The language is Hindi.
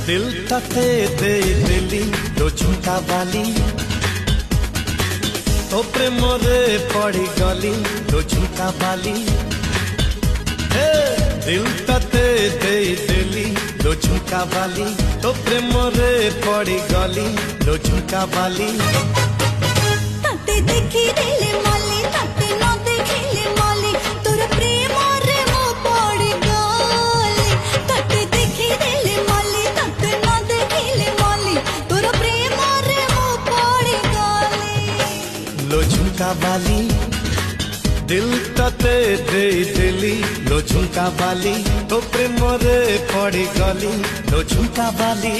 दिल तते दे दिली तो झुमका बाली तो प्रेम रे पड़ी गली तो झुमका बाली दिल तते दे दिली तो झुमका बाली तो प्रेम रे पड़ी गली तो झुमका बाली तते देखी दिले मले तते न देखिले मले तोर प्रेम रे मो पड़ी गली तते देखी दिले मले तते न देखिले मले तोर प्रेम रे मो पड़ी गली लो झुमका बाली दिल तते दे दिली लो झुमका बाली तो प्रेम रे पड़ी गली लो झुमका बाली